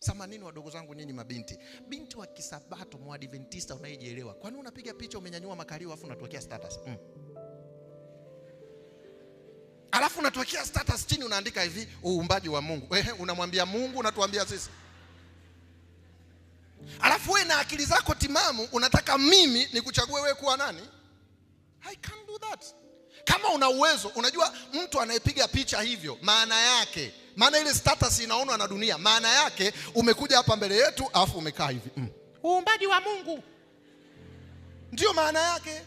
Samanini wadogo zangu nyinyi mabinti. Binti wa Kisabato Mwadventista unayejielewa, kwani unapiga picha umenyanyua makalio afu unatuwekea status? Alafu unatuwekea status chini unaandika hivi uumbaji wa Mungu. Unamwambia Mungu, unatuambia sisi. Alafu wewe na akili zako timamu unataka mimi nikuchague wewe kuwa nani? I can't do that. Kama una uwezo, unajua mtu anayepiga picha hivyo maana yake, maana ile status inaonwa na dunia, maana yake umekuja hapa mbele yetu alafu umekaa hivi. Uumbaji wa Mungu. Ndio maana yake.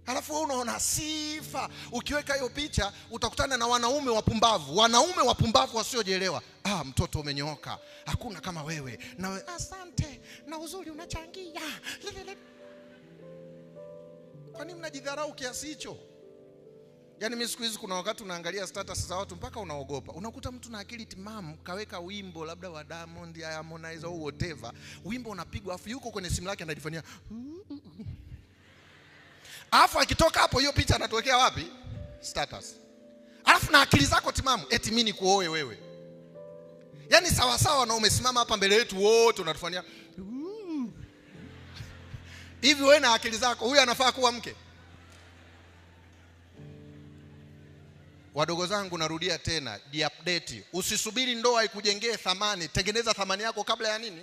Alafu wewe unaona sifa. Ukiweka hiyo picha utakutana na wanaume wapumbavu. Wanaume wapumbavu wasiojielewa. Mtoto umenyooka. Hakuna kama wewe. Na wewe asante. Na uzuri unachangia. Kwa nini mnajidharau kiasi hicho? Yaani mimi siku hizi kuna wakati unaangalia status za watu mpaka unaogopa. Unakuta mtu na akili timamu kaweka wimbo labda wa Diamond ya Harmonize au whatever. Wimbo unapigwa afu yuko kwenye simu yake anajifanyia. Alafu akitoka hapo hiyo picha anatuwekea wapi? Status. Alafu na akili zako timamu eti mimi nikuoe wewe. Yaani sawa sawa na umesimama hapa mbele yetu wote unatufanyia. Hivi wewe na akili zako huyu anafaa kuwa mke? Wadogo zangu narudia tena, di-update. Usisubiri ndoa ikujengee thamani, tengeneza thamani yako kabla ya nini?